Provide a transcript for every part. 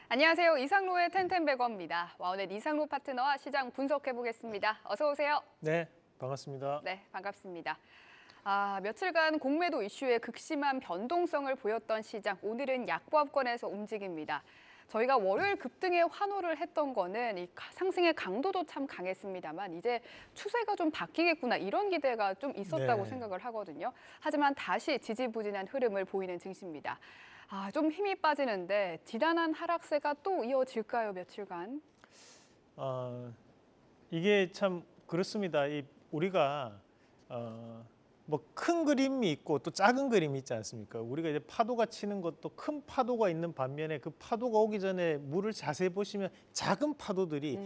안녕하세요. 이상로의 텐텐베거입니다. 와우넷 이상로 파트너와 시장 분석해 보겠습니다. 어서 오세요. 네, 반갑습니다. 네, 반갑습니다. 며칠간 공매도 이슈에 극심한 변동성을 보였던 시장, 오늘은 약보합권에서 움직입니다. 저희가 월요일 급등에 환호를 했던 거는 이 상승의 강도도 참 강했습니다만 이제 추세가 좀 바뀌겠구나 이런 기대가 좀 있었다고 네. 생각을 하거든요. 하지만 다시 지지부진한 흐름을 보이는 증시입니다. 좀 힘이 빠지는데 지단한 하락세가 또 이어질까요, 며칠간? 어, 이게 참 그렇습니다. 우리가 뭐 큰 그림이 있고 또 작은 그림이 있지 않습니까? 우리가 이제 파도가 치는 것도 큰 파도가 있는 반면에 그 파도가 오기 전에 물을 자세히 보시면 작은 파도들이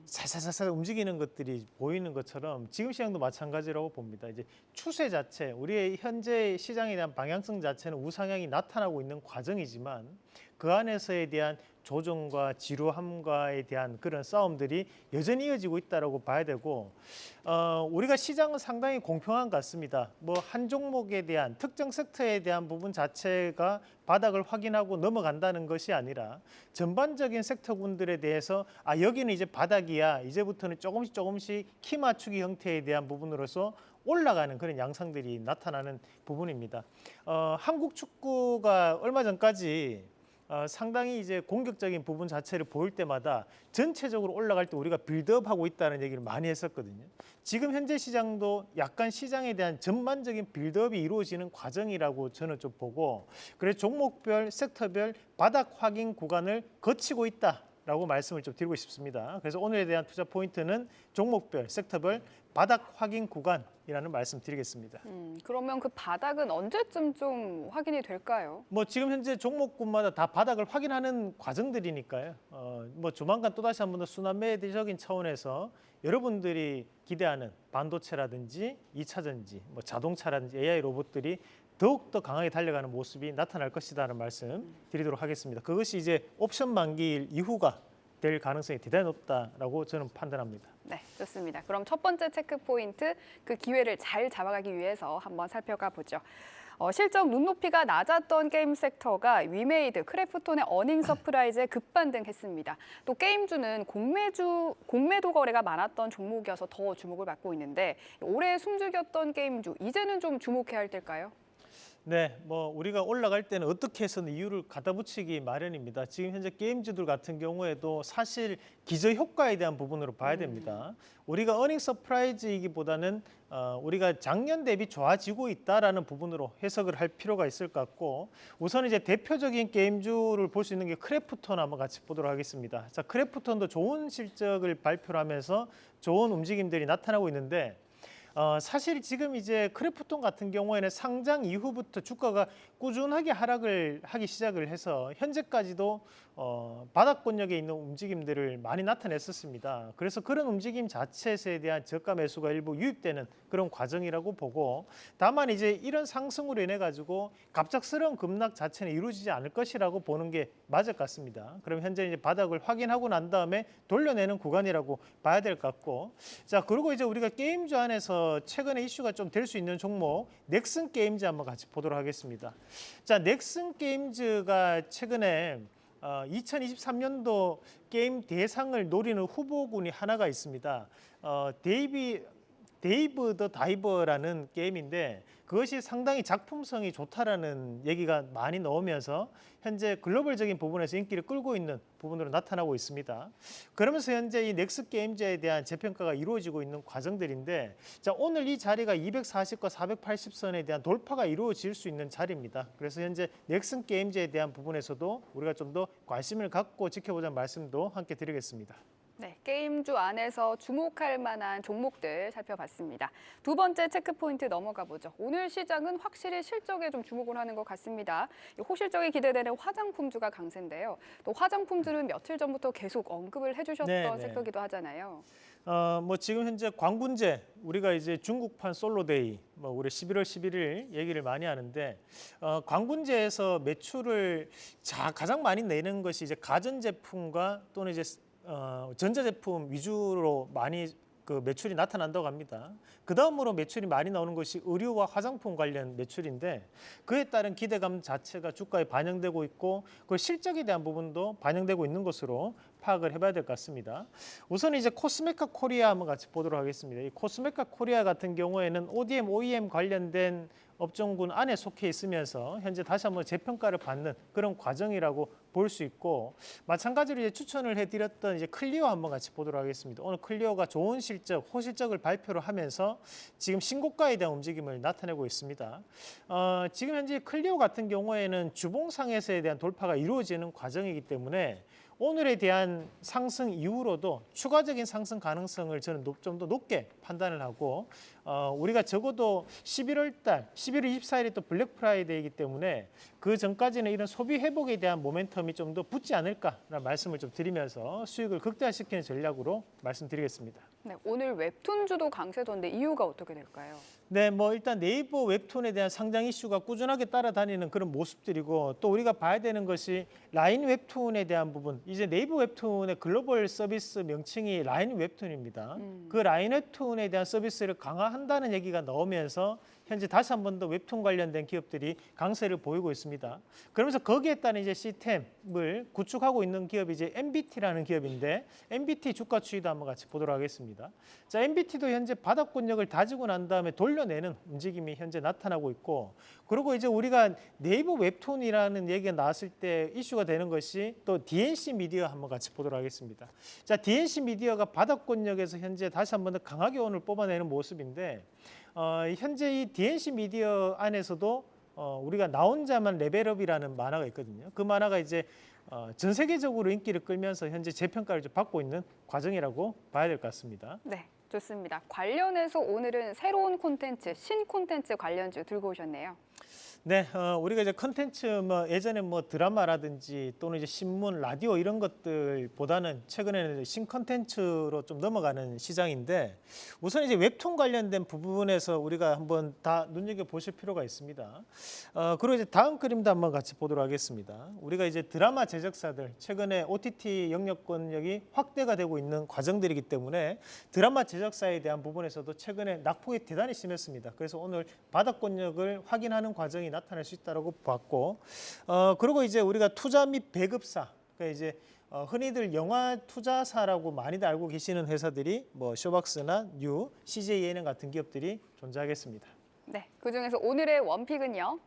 살살살살 움직이는 것들이 보이는 것처럼 지금 시장도 마찬가지라고 봅니다. 이제 추세 자체, 우리의 현재 시장에 대한 방향성 자체는 우상향이 나타나고 있는 과정이지만 그 안에서에 대한 조정과 지루함과에 대한 그런 싸움들이 여전히 이어지고 있다고 봐야 되고, 우리가 시장은 상당히 공평한 것 같습니다. 뭐 한 종목에 대한 특정 섹터에 대한 부분 자체가 바닥을 확인하고 넘어간다는 것이 아니라 전반적인 섹터군들에 대해서 여기는 이제 바닥이야, 이제부터는 조금씩 키 맞추기 형태에 대한 부분으로서 올라가는 그런 양상들이 나타나는 부분입니다. 한국 축구가 얼마 전까지 상당히 이제 공격적인 부분 자체를 보일 때마다 전체적으로 올라갈 때 우리가 빌드업하고 있다는 얘기를 많이 했었거든요. 지금 현재 시장도 약간 시장에 대한 전반적인 빌드업이 이루어지는 과정이라고 저는 좀 보고, 그래서 종목별, 섹터별 바닥 확인 구간을 거치고 있다라고 말씀을 좀 드리고 싶습니다. 그래서 오늘에 대한 투자 포인트는 종목별, 섹터별 바닥 확인 구간이라는 말씀 드리겠습니다. 그러면 그 바닥은 언제쯤 좀 확인이 될까요? 뭐 지금 현재 종목군마다 다 바닥을 확인하는 과정들이니까요. 뭐 조만간 또다시 한 번 더 순환매대적인 차원에서 여러분들이 기대하는 반도체라든지 2차 전지, 뭐 자동차라든지 AI 로봇들이 더욱더 강하게 달려가는 모습이 나타날 것이다라는 말씀 드리도록 하겠습니다. 그것이 이제 옵션 만기일 이후가 될 가능성이 대단히 높다라고 저는 판단합니다. 네, 좋습니다. 그럼 첫 번째 체크 포인트, 그 기회를 잘 잡아가기 위해서 한번 살펴가 보죠. 실적 눈높이가 낮았던 게임 섹터가 위메이드, 크래프톤의 어닝 서프라이즈에 급반등했습니다. 또 게임주는 공매도 거래가 많았던 종목이어서 더 주목을 받고 있는데 올해 숨죽였던 게임주, 이제는 좀 주목해야 할 때일까요? 네, 뭐 우리가 올라갈 때는 어떻게 해서는 이유를 갖다 붙이기 마련입니다. 지금 현재 게임주들 같은 경우에도 사실 기저 효과에 대한 부분으로 봐야 됩니다. 우리가 어닝 서프라이즈이기보다는 우리가 작년 대비 좋아지고 있다라는 부분으로 해석을 할 필요가 있을 것 같고, 우선 이제 대표적인 게임주를 볼 수 있는 게 크래프톤 한번 같이 보도록 하겠습니다. 자, 크래프톤도 좋은 실적을 발표를 하면서 좋은 움직임들이 나타나고 있는데, 사실 지금 이제 크래프톤 같은 경우에는 상장 이후부터 주가가 꾸준하게 하락을 하기 시작을 해서 현재까지도 바닥권역에 있는 움직임들을 많이 나타냈었습니다. 그래서 그런 움직임 자체에 대한 저가 매수가 일부 유입되는 그런 과정이라고 보고, 다만 이제 이런 상승으로 인해 가지고 갑작스러운 급락 자체는 이루어지지 않을 것이라고 보는 게 맞을 것 같습니다. 그럼 현재 이제 바닥을 확인하고 난 다음에 돌려내는 구간이라고 봐야 될 것 같고, 자, 그리고 이제 우리가 게임주 안에서 최근에 이슈가 좀 될 수 있는 종목 넥슨 게임즈 한번 같이 보도록 하겠습니다. 자, 넥슨 게임즈가 최근에 2023년도 게임 대상을 노리는 후보군이 하나가 있습니다. 데이브 더 다이버라는 게임인데, 그것이 상당히 작품성이 좋다라는 얘기가 많이 나오면서 현재 글로벌적인 부분에서 인기를 끌고 있는 부분으로 나타나고 있습니다. 그러면서 현재 이 넥스 게임즈에 대한 재평가가 이루어지고 있는 과정들인데, 자, 오늘 이 자리가 240과 480선에 대한 돌파가 이루어질 수 있는 자리입니다. 그래서 현재 넥슨 게임즈에 대한 부분에서도 우리가 좀 더 관심을 갖고 지켜보자는 말씀도 함께 드리겠습니다. 네, 게임주 안에서 주목할 만한 종목들 살펴봤습니다. 두 번째 체크 포인트 넘어가 보죠. 오늘 시장은 확실히 실적에 좀 주목을 하는 것 같습니다. 호실적이 기대되는 화장품주가 강세인데요. 또 화장품주는 며칠 전부터 계속 언급을 해주셨던 네. 섹터기도 하잖아요. 뭐 지금 현재 광군제, 우리가 이제 중국판 솔로데이, 뭐 우리 11월 11일 얘기를 많이 하는데, 광군제에서 매출을 가장 많이 내는 것이 이제 가전제품과 또는 이제 전자제품 위주로 많이 그 매출이 나타난다고 합니다. 그 다음으로 매출이 많이 나오는 것이 의류와 화장품 관련 매출인데 그에 따른 기대감 자체가 주가에 반영되고 있고 그 실적에 대한 부분도 반영되고 있는 것으로 파악을 해봐야 될 것 같습니다. 우선 이제 코스메카 코리아 한번 같이 보도록 하겠습니다. 이 코스메카 코리아 같은 경우에는 ODM, OEM 관련된 업종군 안에 속해 있으면서 현재 다시 한번 재평가를 받는 그런 과정이라고 볼 수 있고 마찬가지로 이제 추천을 해드렸던 이제 클리오 한번 같이 보도록 하겠습니다. 오늘 클리오가 좋은 실적, 호실적을 발표를 하면서 지금 신고가에 대한 움직임을 나타내고 있습니다. 지금 현재 클리오 같은 경우에는 주봉상에서에 대한 돌파가 이루어지는 과정이기 때문에 오늘에 대한 상승 이후로도 추가적인 상승 가능성을 저는 좀 더 높게 판단을 하고 우리가 적어도 11월 달, 11월 24일이 또 블랙 프라이데이이기 때문에 그 전까지는 이런 소비 회복에 대한 모멘텀이 좀 더 붙지 않을까라는 말씀을 좀 드리면서 수익을 극대화시키는 전략으로 말씀드리겠습니다. 네, 오늘 웹툰주도 강세던데 이유가 어떻게 될까요? 네, 뭐 일단 네이버 웹툰에 대한 상장 이슈가 꾸준하게 따라다니는 그런 모습들이고 또 우리가 봐야 되는 것이 라인 웹툰에 대한 부분. 이제 네이버 웹툰의 글로벌 서비스 명칭이 라인 웹툰입니다. 그 라인 웹툰에 대한 서비스를 강화한다는 얘기가 나오면서 현재 다시 한 번 더 웹툰 관련된 기업들이 강세를 보이고 있습니다. 그러면서 거기에 따른 이제 시스템을 구축하고 있는 기업이 이제 MBT라는 기업인데 MBT 주가 추이도 한번 같이 보도록 하겠습니다. 자, MBT도 현재 바닥권력을 다지고 난 다음에 돌려내는 움직임이 현재 나타나고 있고 그리고 이제 우리가 네이버 웹툰이라는 얘기가 나왔을 때 이슈가 되는 것이 또 DNC 미디어 한번 같이 보도록 하겠습니다. 자, DNC 미디어가 바닥권력에서 현재 다시 한 번 더 강하게 오늘 뽑아내는 모습인데 현재 이 DNC 미디어 안에서도 우리가 나 혼자만 레벨업이라는 만화가 있거든요. 그 만화가 이제 전 세계적으로 인기를 끌면서 현재 재평가를 좀 받고 있는 과정이라고 봐야 될 것 같습니다. 네, 좋습니다. 관련해서 오늘은 새로운 콘텐츠, 신 콘텐츠 관련주 들고 오셨네요. 네, 우리가 이제 컨텐츠 뭐 예전에 뭐 드라마라든지 또는 이제 신문, 라디오 이런 것들보다는 최근에는 신 컨텐츠로 좀 넘어가는 시장인데 우선 이제 웹툰 관련된 부분에서 우리가 한번 다 눈여겨 보실 필요가 있습니다. 그리고 이제 다음 그림도 한번 같이 보도록 하겠습니다. 우리가 이제 드라마 제작사들 최근에 OTT 영역권력이 확대가 되고 있는 과정들이기 때문에 드라마 제작사에 대한 부분에서도 최근에 낙폭이 대단히 심했습니다. 그래서 오늘 바닥권력을 확인하는 과정이 나타날 수 있다고 봤고, 그리고 이제 우리가 투자 및 배급사, 그러니까 이제 흔히들 영화 투자사라고 많이들 알고 계시는 회사들이 뭐 쇼박스나 뉴, CJENM 같은 기업들이 존재하겠습니다. 네, 그 중에서 오늘의 원픽은요?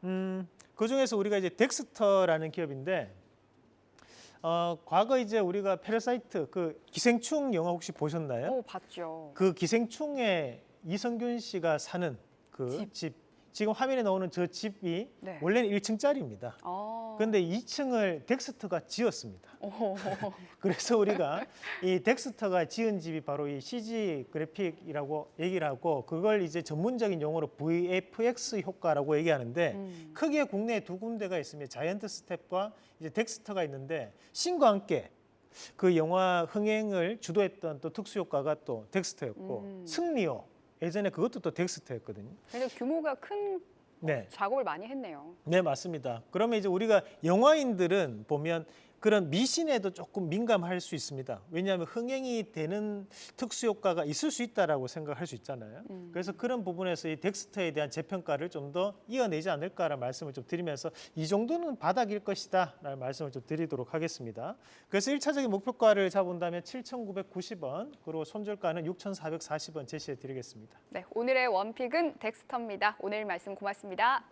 그 중에서 우리가 이제 덱스터라는 기업인데, 과거 이제 우리가 패러사이트 그 기생충 영화 혹시 보셨나요? 오, 봤죠. 그 기생충에 이성균 씨가 사는 그 집. 지금 화면에 나오는 저 집이 네. 원래는 1층짜리입니다. 그런데 2층을 덱스터가 지었습니다. 그래서 우리가 이 덱스터가 지은 집이 바로 이 CG 그래픽이라고 얘기를 하고 그걸 이제 전문적인 용어로 VFX 효과라고 얘기하는데 크게 국내에 두 군데가 있습니다. 자이언트 스텝과 이제 덱스터가 있는데 신과 함께 그 영화 흥행을 주도했던 또 특수 효과가 또 덱스터였고 승리호 예전에 그것도 또 덱스터였거든요. 굉장히 규모가 큰 네. 작업을 많이 했네요. 네, 맞습니다. 그러면 이제 우리가 영화인들은 보면 그런 미신에도 조금 민감할 수 있습니다. 왜냐하면 흥행이 되는 특수 효과가 있을 수 있다라고 생각할 수 있잖아요. 그래서 그런 부분에서 이 덱스터에 대한 재평가를 좀 더 이어내지 않을까라는 말씀을 좀 드리면서 이 정도는 바닥일 것이다라는 말씀을 좀 드리도록 하겠습니다. 그래서 1차적인 목표가를 잡은다면 7,990원, 그리고 손절가는 6,440원 제시해 드리겠습니다. 네, 오늘의 원픽은 덱스터입니다. 오늘 말씀 고맙습니다.